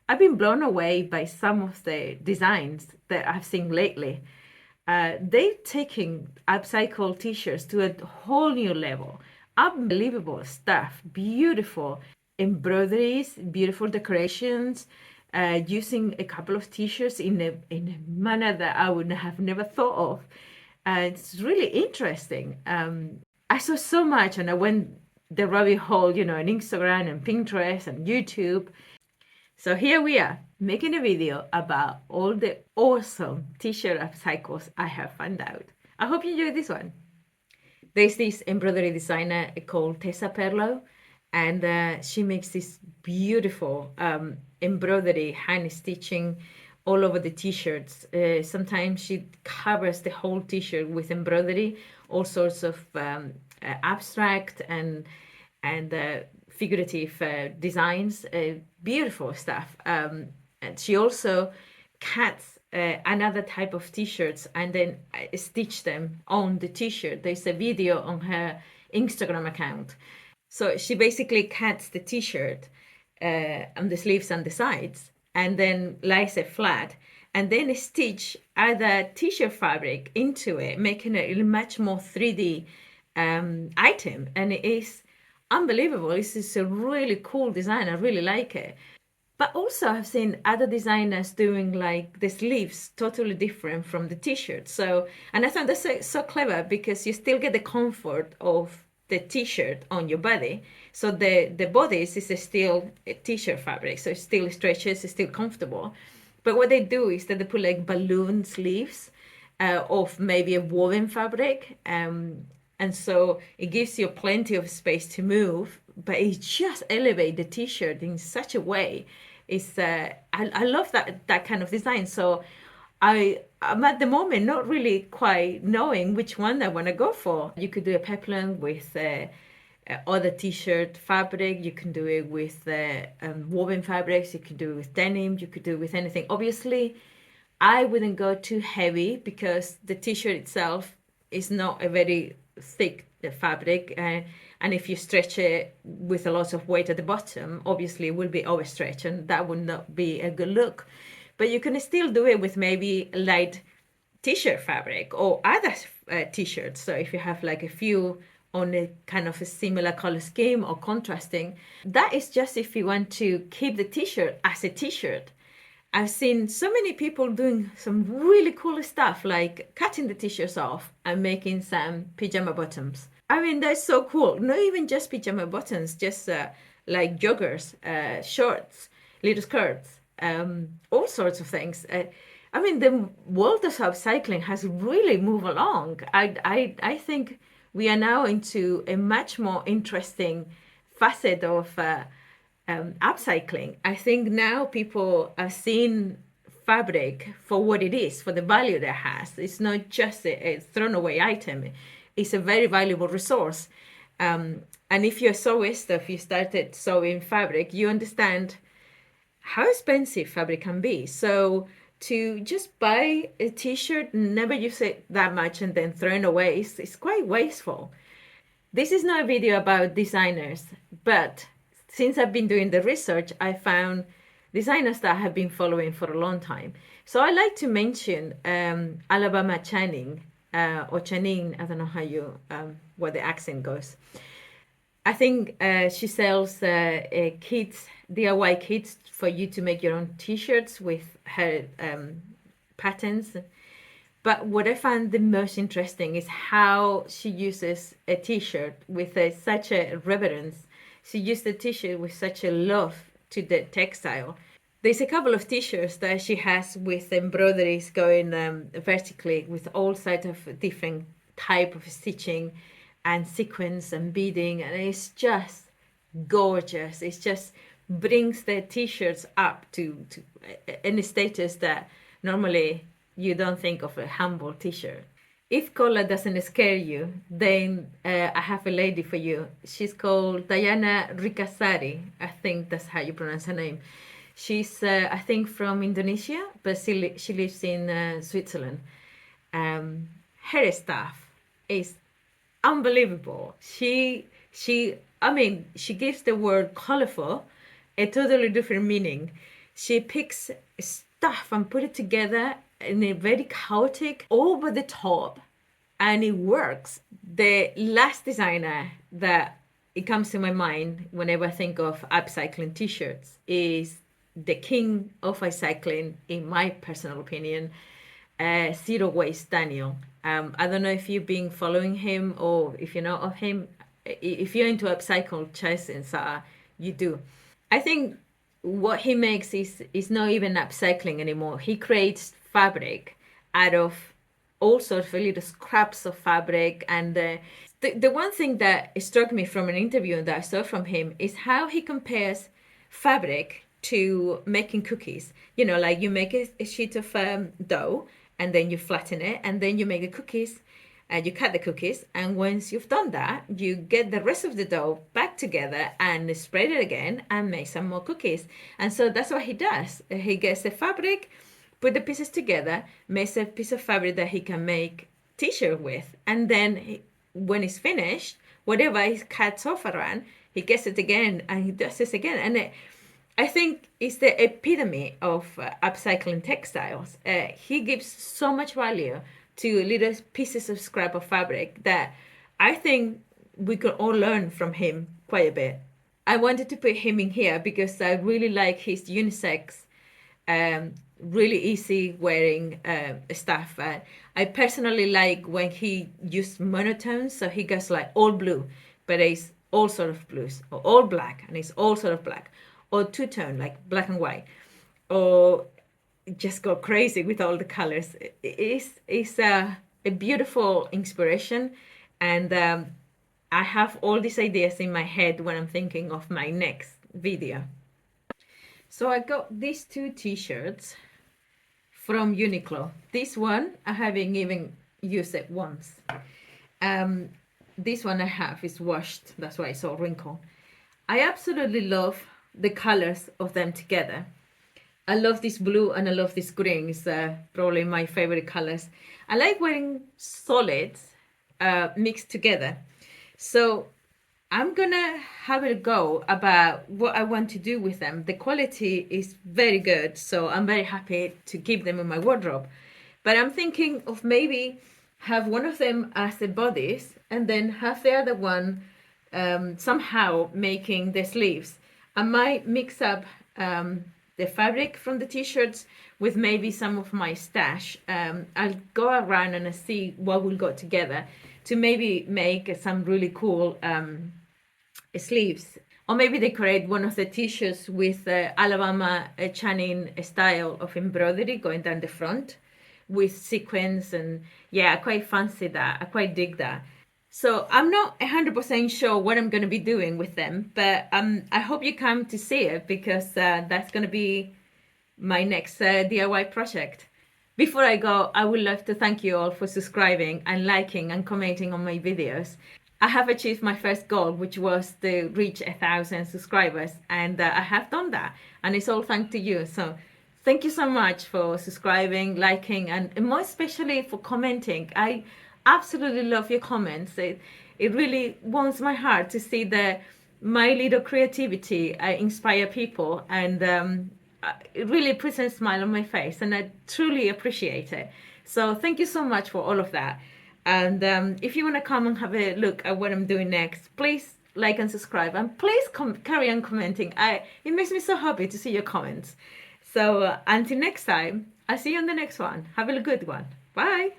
I've been blown away by some of the designs that I've seen lately. They're taking upcycle t-shirts to a whole new level. Unbelievable stuff, beautiful embroideries, beautiful decorations, using a couple of t-shirts in a manner that I would have never thought of. It's really interesting. I saw so much, and I went the rabbit hole, on Instagram and Pinterest and YouTube. So here we are making a video about all the awesome t-shirt upcycles I have found out. I hope you enjoyed this one. There's this embroidery designer called Tessa Perlo, and she makes this beautiful embroidery hand stitching all over the t-shirts. Sometimes she covers the whole t-shirt with embroidery, all sorts of abstract and figurative designs, beautiful stuff. And she also cuts another type of t-shirts and then stitch them on the t-shirt. There's a video on her Instagram account. So she basically cuts the t-shirt on the sleeves and the sides and then lies it flat and then stitch other t-shirt fabric into it, making it a much more 3D item. And it is unbelievable. This is a really cool design. I really like it. But also I've seen other designers doing like the sleeves totally different from the t-shirt. So, and I thought that's so clever because you still get the comfort of the t-shirt on your body. So the bodice is still a t-shirt fabric. So it still stretches, it's still comfortable. But what they do is that they put like balloon sleeves of maybe a woven fabric. And so it gives you plenty of space to move, but it just elevates the t-shirt in such a way. It's I love that kind of design. So I'm at the moment not really quite knowing which one I want to go for. You could do a peplum with other t-shirt fabric. You can do it with woven fabrics. You can do it with denim. You could do it with anything. Obviously, I wouldn't go too heavy because the t-shirt itself is not a very thick fabric, and if you stretch it with a lot of weight at the bottom, obviously it will be overstretched, and that would not be a good look. But you can still do it with maybe light t-shirt fabric or other t-shirts. So if you have like a few on a kind of a similar color scheme or contrasting, that is just if you want to keep the t-shirt as a t-shirt. I've seen so many people doing some really cool stuff, like cutting the t-shirts off and making some pajama bottoms. I mean, that's so cool. Not even just pajama bottoms, just like joggers, shorts, little skirts, all sorts of things. I mean, the world of upcycling has really moved along. I think we are now into a much more interesting facet of upcycling. I think now people are seeing fabric for what it is, for the value that it has. It's not just a thrown away item. It's a very valuable resource. And if you're sewist, if you started sewing fabric, you understand how expensive fabric can be. So to just buy a t-shirt, never use it that much and then throw it away, it's quite wasteful. This is not a video about designers, but since I've been doing the research, I found designers that I have been following for a long time. So I like to mention Alabama Channing, or Channing, I don't know how you, what the accent goes. I think she sells kits, DIY kits for you to make your own t-shirts with her patterns. But what I found the most interesting is how she uses a t-shirt with such a reverence. She used the t-shirt with such a love to the textile. There's a couple of t-shirts that she has with embroideries going vertically with all sorts of different type of stitching and sequins and beading, and it's just gorgeous. It just brings the t-shirts up to any status that normally you don't think of a humble t-shirt. If color doesn't scare you, then I have a lady for you. She's called Diana Ricasari. I think that's how you pronounce her name. She's, I think, from Indonesia, but she lives in Switzerland. Her stuff is unbelievable. I mean, she gives the word colorful a totally different meaning. She picks stuff and put it together in a very chaotic, over the top, and it works. The last designer that it comes to my mind whenever I think of upcycling t-shirts is the king of upcycling, in my personal opinion, Zero Waste Daniel. I don't know if you've been following him or if you know of him. If you're into upcycle, chances are you do. I think what he makes is not even upcycling anymore. He creates fabric out of all sorts of little scraps of fabric. And the one thing that struck me from an interview that I saw from him is how he compares fabric to making cookies. You know, like you make a sheet of dough and then you flatten it and then you make the cookies and you cut the cookies, and once you've done that, you get the rest of the dough back together and spread it again and make some more cookies. And so that's what he does. He gets the fabric, put the pieces together, makes a piece of fabric that he can make t-shirt with, and then when it's finished, whatever he cuts off around, he gets it again and he does this again. And I think it's the epitome of upcycling textiles. He gives so much value to little pieces of scrap of fabric that I think we could all learn from him quite a bit. I wanted to put him in here because I really like his unisex, really easy wearing stuff. I personally like when he used monotones, so he goes like all blue, but it's all sort of blues, or all black, and it's all sort of black, or two-tone, like black and white, or just go crazy with all the colors. It's a beautiful inspiration, and I have all these ideas in my head when I'm thinking of my next video. So I got these two t-shirts from Uniqlo. This one I haven't even used it once. This one I have is washed, that's why it's all wrinkled. I absolutely love the colors of them together. I love this blue and I love this green. It's probably my favorite colors. I like wearing solids mixed together. So I'm gonna have a go about what I want to do with them. The quality is very good, so I'm very happy to keep them in my wardrobe. But I'm thinking of maybe have one of them as the bodies and then have the other one somehow making the sleeves. I might mix up the fabric from the t-shirts with maybe some of my stash. I'll go around and see what we'll got together to maybe make some really cool sleeves, or maybe decorate one of the t-shirts with Alabama Channing style of embroidery going down the front with sequins. And yeah, I quite fancy that. I quite dig that. So I'm not 100% sure what I'm going to be doing with them, but I hope you come to see it because that's going to be my next DIY project. Before I go, I would love to thank you all for subscribing and liking and commenting on my videos. I have achieved my first goal, which was to reach 1,000 subscribers, and I have done that, and it's all thanks to you. So thank you so much for subscribing, liking, and more especially for commenting. I absolutely love your comments. It really warms my heart to see that my little creativity inspire people, and it really puts a smile on my face, and I truly appreciate it. So thank you so much for all of that. And if you want to come and have a look at what I'm doing next, please like and subscribe, and please carry on commenting. It makes me so happy to see your comments. So until next time, I'll see you on the next one. Have a good one. Bye.